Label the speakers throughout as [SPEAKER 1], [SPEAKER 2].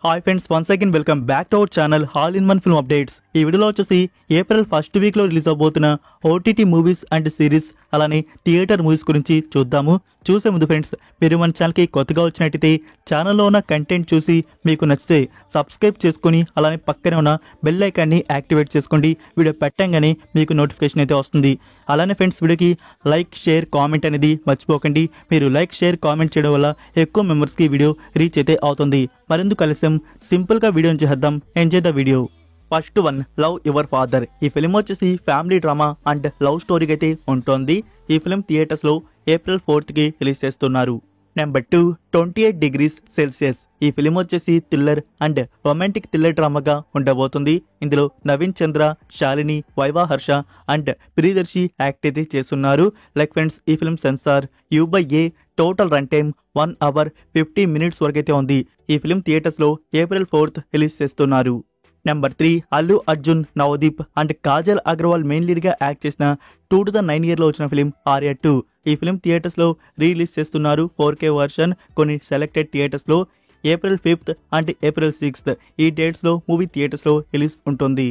[SPEAKER 1] Hi friends, once again welcome back to our channel all in one film updates. ఈ వీడియోలో వచ్చేసి April first వీక్లో release అవబోతున్న OTT movies and series అలానే theatre movies గురించి చూద్దాము. చూసే ముందు ఫ్రెండ్స్, మీరు మన ఛానల్కి కొత్తగా వచ్చినట్టయితే ఛానల్లో ఉన్న కంటెంట్ చూసి మీకు నచ్చితే సబ్స్క్రైబ్ చేసుకొని అలానే పక్కనే ఉన్న బెల్ ఐకాన్ని యాక్టివేట్ చేసుకోండి. వీడియో పెట్టంగానే మీకు నోటిఫికేషన్ అయితే వస్తుంది. అలానే ఫ్రెండ్స్, వీడియోకి లైక్, షేర్, కామెంట్ అనేది మర్చిపోకండి. మీరు లైక్, షేర్, కామెంట్ చేయడం వల్ల ఎక్కువ మెంబర్స్కి వీడియో రీచ్ అయితే అవుతుంది. మరెందుకు ఆలస్యం, సింపుల్గా వీడియోని చేద్దాం. Enjoy the video. First one, love your father. ఈ ఫిలిం వచ్చేసి ఫ్యామిలీ డ్రామా అండ్ లవ్ స్టోరీకి అయితే ఉంటుంది. ఈ ఫిలిం థియేటర్స్లో ఏప్రిల్ 4కి రిలీజ్ చేస్తున్నారు. Number 2, 28 degrees Celsius. ఈ ఫిలిం వచ్చేసి థ్రిల్లర్ అండ్ రొమాంటిక్ థ్రిల్లర్ డ్రామాగా ఉండబోతుంది. ఇందులో నవీన్ చంద్ర, శాలిని, వైవా హర్ష అండ్ ప్రియదర్శి యాక్ట్ అయితే చేస్తున్నారు. లైక్ ఫ్రెండ్స్, ఈ film censor U/A, total run time 1 hour 50 minutes వరకు అయితే ఉంది. ఈ ఫిలిం థియేటర్స్లో ఏప్రిల్ 4th రిలీజ్ చేస్తున్నారు. Number 3, Allu Arjun, Navdeep and Kajal Aggarwal main లీడ్గా యాక్ట్ చేసిన 2009 yearలో వచ్చిన ఫిలిం ఆర్య 2. ఈ ఫిలిం థియేటర్స్లో రిలీజ్ చేస్తున్నారు 4K వర్షన్. కొన్ని సెలెక్టెడ్ థియేటర్స్లో April 5th and April 6th ఈ డేట్స్లో మూవీ థియేటర్స్లో రిలీజ్ ఉంటుంది.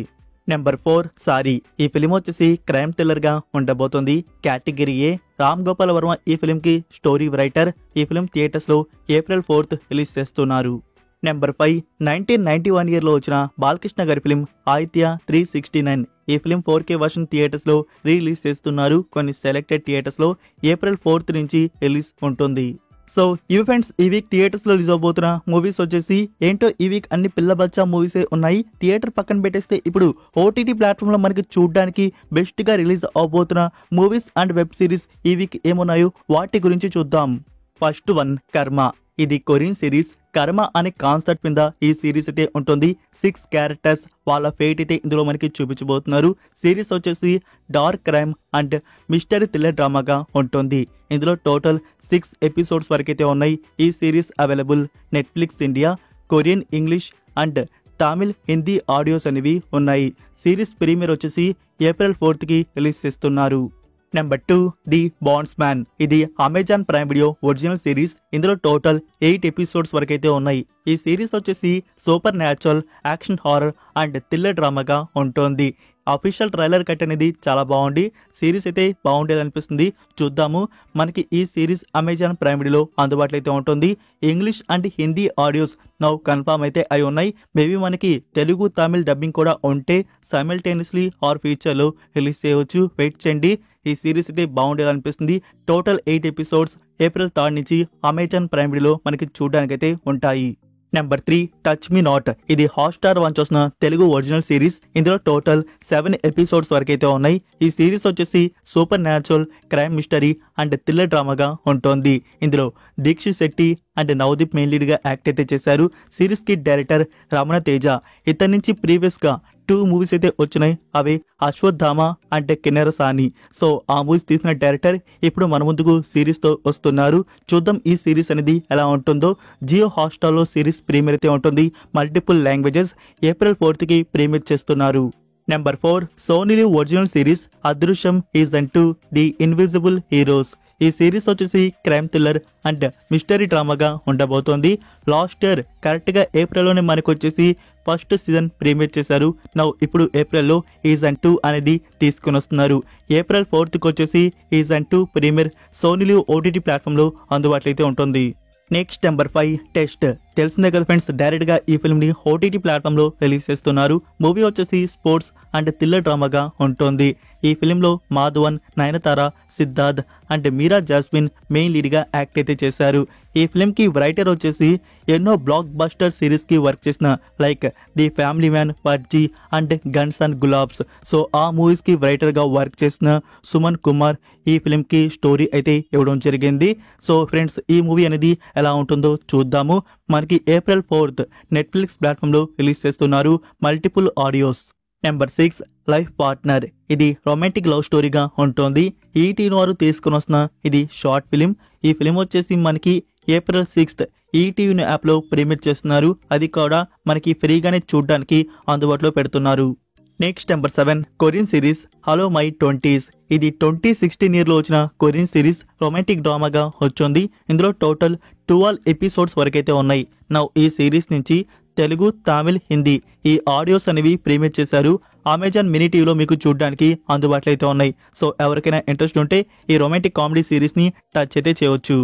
[SPEAKER 1] Number 4, sorry. ఈ ఫిలిం వచ్చేసి క్రైమ్ థ్రిల్లర్గా ఉండబోతుంది. Category A. రామ్ గోపాల్ వర్మ ఈ ఫిలింకి స్టోరీ రైటర్. ఈ ఫిలిం థియేటర్స్లో ఏప్రిల్ 4th రిలీజ్ చేస్తున్నారు. నెంబర్ 5, 1991 yearలో వచ్చిన బాలకృష్ణ గారి ఫిలిం ఆదిత్య 369. ఈ ఫిలిం 4K వర్షన్ థియేటర్స్లో రిలీజ్ చేస్తున్నారు. కొన్ని సెలెక్టెడ్ థియేటర్స్లో ఏప్రిల్ 4th నుంచి రిలీజ్ ఉంటుంది. సో ఇవి ఫ్రెండ్స్, ఈ వీక్ థియేటర్స్లో రిలీజ్ అవబోతున్న మూవీస్ వచ్చేసి ఏంటో. ఈ వీక్ అన్ని పిల్ల బచ్చా మూవీసే ఉన్నాయి. థియేటర్ పక్కన పెట్టేస్తే ఇప్పుడు ఓటీటీ ప్లాట్ఫామ్లో మనకి చూడడానికి బెస్ట్గా రిలీజ్ అవబోతున్న మూవీస్ అండ్ వెబ్ సిరీస్ ఈ వీక్ ఏమున్నాయో వాటి గురించి చూద్దాం. ఫస్ట్ వన్, కర్మ. ఇది కొరియన్ సిరీస్. కర్మ అనే కాన్సెప్ట్ మీద ఈ సిరీస్ అయితే ఉంటుంది. 6 క్యారెక్టర్స్, వాళ్ళ ఫేట్ అయితే ఇందులో మనకి చూపించబోతున్నారు. సిరీస్ వచ్చేసి dark crime and mystery thriller డ్రామాగా ఉంటుంది. ఇందులో టోటల్ 6 episodes వరకు అయితే ఉన్నాయి. ఈ series available Netflix India, Korean, English and Tamil, Hindi audios అనేవి ఉన్నాయి. సిరీస్ ప్రీమియర్ వచ్చేసి ఏప్రిల్ 4th రిలీజ్ చేస్తున్నారు. Number 2, the bondsman. ఇది Amazon prime video original series. ఇందులో టోటల్ 8 episodes వరకైతే ఉన్నాయి. ఈ సిరీస్ వచ్చేసి supernatural, action, horror and thriller డ్రామాగా ఉంటుంది. అఫీషియల్ ట్రైలర్ కట్ అనేది చాలా బాగుంది. సిరీస్ అయితే బాగుండేది అనిపిస్తుంది. చూద్దాము. మనకి ఈ సిరీస్ అమెజాన్ ప్రైమ్ వీడియోలో అందుబాటులో అయితే ఉంటుంది. English and Hindi audios now confirm అయితే అయి ఉన్నాయి. మేబీ మనకి తెలుగు, తమిళ్ డబ్బింగ్ కూడా ఉంటే సైమల్టేనియస్లీ ఆర్ ఫ్యూచర్లో రిలీజ్ చేయవచ్చు. వెయిట్ చేయండి. ఈ సిరీస్ అయితే బాగుండేది అనిపిస్తుంది. టోటల్ 8 episodes ఏప్రిల్ 3rd నుంచి అమెజాన్ ప్రైమ్ వీడియోలో మనకి చూడడానికైతే ఉంటాయి. Number 3, touch me not. ఇది హాట్స్టార్ వన్ చూసిన తెలుగు ఒరిజినల్ సిరీస్. ఇందులో టోటల్ 7 episodes వరకైతే ఉన్నాయి. ఈ సిరీస్ వచ్చేసి supernatural, crime, mystery and thriller డ్రామాగా ఉంటుంది. ఇందులో దీక్షిత్ శెట్టి అండ్ నవదీప్ మెయిన్ లీడ్గా యాక్ట్ అయితే చేశారు. సిరీస్ కి డైరెక్టర్ రమణ తేజ. ఇతని నుంచి ప్రీవియస్గా 2 మూవీస్ అయితే వచ్చినాయి. అవి అశ్వత్థామ అండ్ కిన్నెరసాని. సో ఆ మూవీస్ తీసిన డైరెక్టర్ ఇప్పుడు మన ముందుకు సిరీస్ తో వస్తున్నారు. చూద్దాం ఈ సిరీస్ అనేది ఎలా ఉంటుందో. జియో హాట్స్టార్లో సిరీస్ ప్రీమియర్ అయితే ఉంటుంది. Multiple languages. April 4th premiere చేస్తున్నారు. Number 4, Sony Liv original series Adrishyam season 2, the invisible heroes. ఈ సిరీస్ వచ్చేసి క్రైమ్ థ్రిల్లర్ అండ్ మిస్టరీ డ్రామాగా ఉండబోతోంది. లాస్ట్ ఇయర్ కరెక్ట్గా ఏప్రిల్లోనే మనకు వచ్చేసి ఫస్ట్ సీజన్ ప్రీమియర్ చేశారు. నౌ ఇప్పుడు ఏప్రిల్లో సీజన్ 2 అనేది తీసుకుని వస్తున్నారు. ఏప్రిల్ 4th వచ్చేసి season 2 premiere Sony live OTT ప్లాట్ఫామ్లో అందుబాటులో అయితే ఉంటుంది. Next number 5, test. తెలిసిందే కదా ఫ్రెండ్స్, డైరెక్ట్ గా ఈ ఫిల్మ్ ని ఓటీటీ ప్లాట్ఫామ్ లో రిలీజ్ చేస్తున్నారు. మూవీ వచ్చేసి స్పోర్ట్స్ అండ్ థ్రిల్లర్ డ్రామాగా ఉంటుంది. ఈ ఫిలిం లో Madhavan, Nayanthara, Siddharth and Meera Jasmine main lead గా యాక్ట్ అయితే చేశారు. ఈ ఫిలిం కి రైటర్ వచ్చేసి ఎన్నో బ్లాక్ బస్టర్ సిరీస్ కి వర్క్ చేసిన like the Family Man, Parji and guns and Gulaabs. So ఆ మూవీస్ కి రైటర్ గా వర్క్ చేసిన సుమన్ కుమార్ ఈ ఫిలిం కి స్టోరీ అయితే ఇవ్వడం జరిగింది. సో ఫ్రెండ్స్, ఈ మూవీ అనేది ఎలా ఉంటుందో చూద్దాము. మనకి ఏప్రిల్ 4th నెట్ఫ్లిక్స్ ప్లాట్ఫామ్ లో రిలీజ్ చేస్తున్నారు. Multiple audios. Number 6, life partner. ఇది రొమాంటిక్ లవ్ స్టోరీగా ఉంటుంది. ఈటీవీ వారు తీసుకుని వస్తున్న ఇది షార్ట్ ఫిలిం. ఈ ఫిలిం వచ్చేసి మనకి ఏప్రిల్ 6th ఈటీవీ యాప్ లో ప్రీమియర్ చేస్తున్నారు. అది కూడా మనకి ఫ్రీగానే చూడడానికి అందుబాటులో పెడుతున్నారు. Next number 7, Korean series hello my 20s. ఇది 2016 yearలో వచ్చిన కొరియన్ సిరీస్ రొమాంటిక్ డ్రామాగా వచ్చింది. ఇందులో టోటల్ 12 episodes వరకైతే ఉన్నాయి. నౌ ఈ సిరీస్ నుంచి తెలుగు, తమిళ్, హిందీ ఈ ఆడియోస్ అనేవి ప్రీమియర్ చేశారు. అమెజాన్ మినీ టీవీలో మీకు చూడడానికి అందుబాటులో అయితే ఉన్నాయి. సో ఎవరికైనా ఇంట్రెస్ట్ ఉంటే ఈ రొమాంటిక్ కామెడీ సిరీస్ని టచ్ అయితే చేయవచ్చు.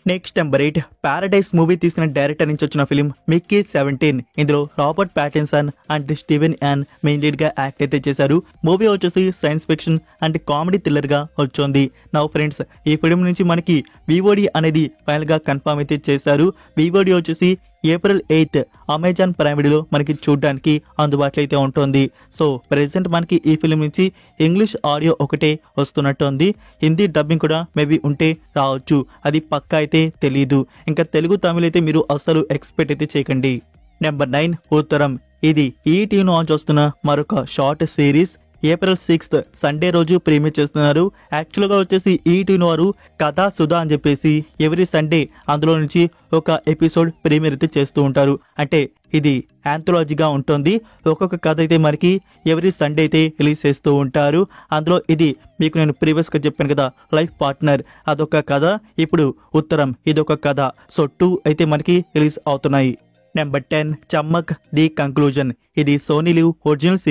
[SPEAKER 1] నెక్స్ట్ నెంబర్ 8 పారడైస్ మూవీ తీసిన డైరెక్టర్ నుంచి వచ్చిన ఫిలిం మిక్కీ 17. ఇందులో Robert Pattinson and Steven an main lead గా యాక్ట్ అయితే చేశారు. మూవీ వచ్చేసి science fiction and comedy thriller గా వచ్చింది. నౌ ఫ్రెండ్స్, ఈ ఫిలిం నుంచి మనకి వివోడి అనేది ఫైనల్ గా కన్ఫర్మ్ అయితే చేశారు. వివోడి వచ్చేసి ఏప్రిల్ 8 అమెజాన్ ప్రైమ్ వీడియోలో మనకి చూడడానికి అందుబాటులో అయితే ఉంటుంది. సో ప్రెసెంట్ మనకి ఈ ఫిలిం నుంచి ఇంగ్లీష్ ఆడియో ఒకటే వస్తున్నట్టు ఉంది. హిందీ డబ్బింగ్ కూడా మేబీ ఉంటే రావచ్చు, అది పక్కా అయితే తెలియదు. ఇంకా తెలుగు, తమిళ్ అయితే మీరు అస్సలు ఎక్స్పెక్ట్ అయితే చేయకండి. నెంబర్ 9 ఉత్తరం. ఇది ఈటీవీ ఆన్ వస్తున్న మరొక షార్ట్ సిరీస్. ఏప్రిల్ 6 సండే రోజు ప్రీమియర్ చేస్తున్నారు. యాక్చువల్గా వచ్చేసి ఈటీవీ వారు కథా సుధా అని చెప్పేసి ఎవ్రీ సండే అందులో నుంచి ఒక ఎపిసోడ్ ప్రీమియర్ అయితే చేస్తూ ఉంటారు. అంటే ఇది యాంథాలజీగా ఉంటుంది. ఒక్కొక్క కథ అయితే మనకి ఎవ్రీ సండే అయితే రిలీజ్ చేస్తూ ఉంటారు. అందులో ఇది మీకు నేను ప్రీవియస్గా చెప్పాను కదా, లైఫ్ పార్ట్నర్ అదొక కథ. ఇప్పుడు ఉత్తరం ఇదొక కథ. సో 2 అయితే మనకి రిలీజ్ అవుతున్నాయి. Number 10 Chamak the conclusion. ఇది సోనీ లివ్ ఒరిజినల్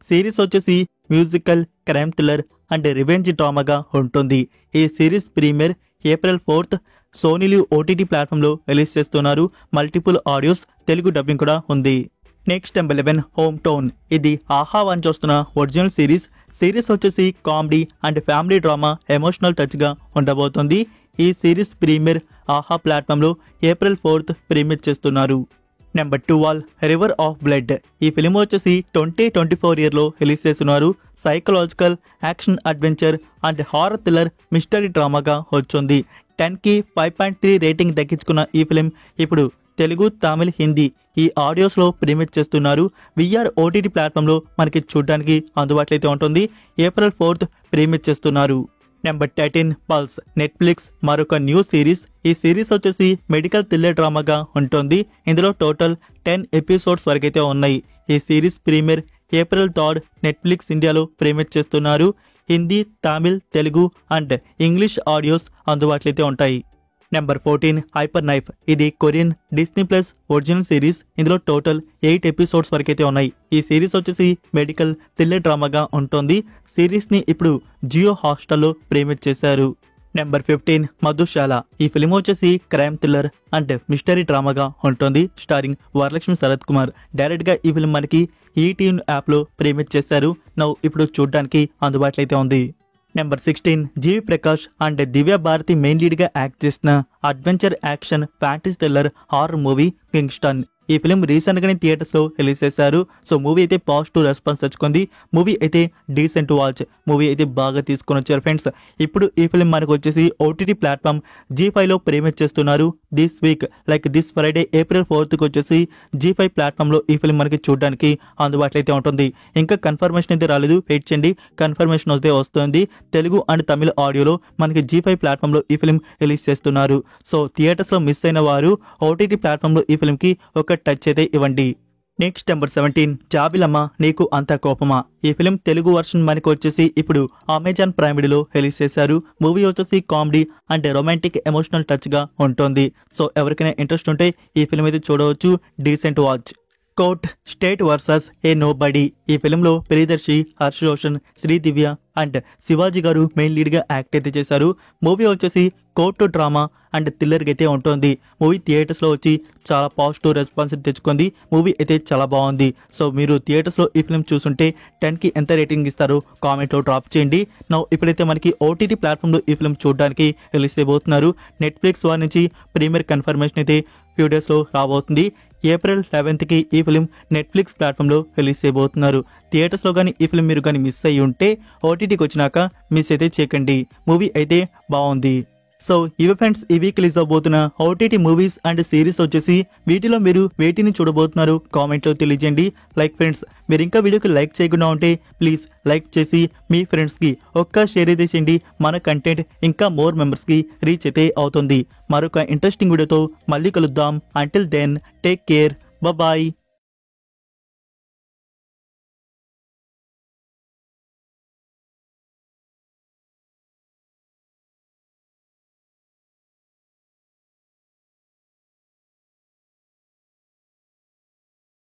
[SPEAKER 1] సిరీస్ వచ్చేసి musical, crime thriller and revenge డ్రామాగా ఉంటుంది. ఈ series premiere April 4 Sony live OTT ప్లాట్ఫామ్లో రిలీజ్ చేస్తున్నారు. మల్టిపుల్ ఆడియోస్, తెలుగు డబ్బింగ్ కూడా ఉంది. Next number 11 home town. ఇది ఆహా వన్ చూస్తున్న ఒరిజినల్ సిరీస్ వచ్చేసి comedy and family drama emotional touch గా ఉండబోతుంది. ఈ సిరీస్ ప్రీమియర్ ఆహా ప్లాట్ఫామ్లో ఏప్రిల్ 4 ప్రీమియర్ చేస్తున్నారు. Number 12 river of blood. ఈ ఫిలిం వచ్చేసి 2024 ఇయర్లో రిలీజ్ చేస్తున్నారు. Psychological, action adventure and horror thriller mystery డ్రామాగా వచ్చింది. 10కి 5.3 రేటింగ్ దక్కించుకున్న ఈ ఫిలిం ఇప్పుడు తెలుగు, తమిళ్, హిందీ ఈ ఆడియోస్లో ప్రీమియర్ చేస్తున్నారు. విఆర్ ఓటీటీ ప్లాట్ఫామ్లో మనకి చూడడానికి అందుబాటులో అయితే ఉంటుంది. ఏప్రిల్ 4 ప్రీమియర్ చేస్తున్నారు. Number 13 pulse. నెట్ఫ్లిక్స్ మరొక న్యూ సిరీస్. ఈ సిరీస్ వచ్చేసి మెడికల్ థ్రిల్లర్ డ్రామాగా ఉంటుంది. ఇందులో టోటల్ 10 ఎపిసోడ్స్ వరకైతే ఉన్నాయి. ఈ సిరీస్ ప్రీమియర్ ఏప్రిల్ 3 నెట్ఫ్లిక్స్ ఇండియాలో ప్రీమియర్ చేస్తున్నారు. Hindi, Tamil, Telugu and English audios అందుబాటులో అయితే ఉంటాయి. Number 14 hyper knife. ఇది Korean Disney plus original series. ఇందులో టోటల్ 8 ఎపిసోడ్స్ వరకైతే ఉన్నాయి. ఈ సిరీస్ వచ్చేసి మెడికల్ థ్రిల్లర్ డ్రామాగా ఉంటుంది. సిరీస్ ని ఇప్పుడు జియో హాట్స్టార్లో ప్రీమియర్ చేశారు. నెంబర్ 15 మధుశాల. ఈ ఫిలిం వచ్చేసి క్రైమ్ థ్రిల్లర్ అండ్ మిస్టరీ డ్రామాగా ఉంటుంది. స్టారింగ్ వరలక్ష్మి శరత్ కుమార్. డైరెక్ట్ గా ఈ ఫిలిం మనకి ఈటీవీ యాప్లో ప్రీమియర్ చేశారు. నౌ ఇప్పుడు చూడడానికి అందుబాటులో అయితే ఉంది. Number 16 GV Prakash and Divya Bharathi main lead గా యాక్ట్ చేసిన adventure, action, fantasy thriller horror movie Kingston. ఈ ఫిలిం రీసెంట్ గానే థియేటర్స్ లో రిలీజ్ చేశారు. సో మూవీ అయితే పాజిటివ్ రెస్పాన్స్ తెచ్చుకుంది. మూవీ అయితే డీసెంట్ వాచ్. మూవీ అయితే బాగా తీసుకొని వచ్చారు ఫ్రెండ్స్. ఇప్పుడు ఈ ఫిలిం మనకు వచ్చేసి ఓటీటీ ప్లాట్ఫామ్ G5 లో ప్రీమియర్ చేస్తున్నారు. This week like this Friday April 4కి వచ్చేసి G5 ప్లాట్ఫామ్ లో ఈ ఫిలిం మనకి చూడడానికి అందుబాటులో అయితే ఉంటుంది. ఇంకా కన్ఫర్మేషన్ అయితే రాలేదు, వెయిట్ చేయండి. కన్ఫర్మేషన్ వస్తే వస్తుంది. తెలుగు అండ్ తమిళ ఆడియోలో మనకి G5 ప్లాట్ఫామ్ లో ఈ ఫిలిం రిలీజ్ చేస్తున్నారు. సో థియేటర్స్ లో మిస్ అయిన వారు ఓటీటీ ప్లాట్ఫామ్ లో ఈ ఫిలిం కి ఒక టచ్ అయితే ఇవ్వండి. నెక్స్ట్ నెంబర్ 17 జాబిలమ్మ నీకు అంత కోపమా. ఈ ఫిలిం తెలుగు వర్షన్ మనకి వచ్చేసి ఇప్పుడు అమెజాన్ ప్రైమ్ వీడియోలో రిలీజ్ చేశారు. మూవీ వచ్చేసి comedy and romantic emotional touch గా ఉంటుంది. సో ఎవరికైనా ఇంట్రెస్ట్ ఉంటే ఈ ఫిలిం అయితే చూడవచ్చు. Decent watch. Court state versus a nobody. ఈ ఫిలింలో Priyadarshi, Harsh Roshan, Sridivya and Shivaji garu main lead గా యాక్ట్ అయితే చేశారు. మూవీ వచ్చేసి కోర్టు డ్రామా అండ్ థ్రిల్లర్ అయితే ఉంటుంది. మూవీ థియేటర్స్ లో వచ్చి చాలా పాజిటివ్ రెస్పాన్స్ తెచ్చుకుంది. మూవీ అయితే చాలా బాగుంది. సో మీరు థియేటర్స్ లో ఈ ఫిలిం చూస్తుంటే 10కి ఎంత రేటింగ్ ఇస్తారో కామెంట్ లో డ్రాప్ చేయండి. నౌ ఇప్పుడైతే మనకి ఓటీటీ ప్లాట్ఫామ్ లో ఈ ఫిలిం చూడడానికి రిలీజ్ చేయబోతున్నారు. నెట్ఫ్లిక్స్ వారి నుంచి ప్రీమియర్ కన్ఫర్మేషన్ అయితే ఫ్యూ డేస్ లో రాబోతుంది. ఏప్రిల్ 11కి ఈ ఫిలిం నెట్ఫ్లిక్స్ ప్లాట్ఫామ్ లో రిలీజ్ చేయబోతున్నారు. థియేటర్స్ లో కానీ ఈ ఫిలిం మీరు కానీ మిస్ అయ్యి ఉంటే ఓటీటీకి వచ్చినాక మిస్ అయితే చేయకండి. మూవీ అయితే బాగుంది. సో ఇవి ఫ్రెండ్స్ ఈ వీక్ రిలీజ్ అవబోతున్న ఓటీటీ మూవీస్ అండ్ సిరీస్ వచ్చేసి. వీటిలో మీరు వేటిని చూడబోతున్నారు కామెంట్ లో తెలియజేయండి. లైక్ ఫ్రెండ్స్, మీరు ఇంకా వీడియోకి లైక్ చేయకుండా ఉంటే ప్లీజ్ లైక్ చేసి మీ ఫ్రెండ్స్ కి ఒక్క షేర్ అయితే చేయండి. మన కంటెంట్ ఇంకా మోర్ మెంబర్స్ కి రీచ్ అయితే అవుతుంది. మరొక ఇంట్రెస్టింగ్ వీడియోతో మళ్ళీ కలుద్దాం. Until then take care, bye.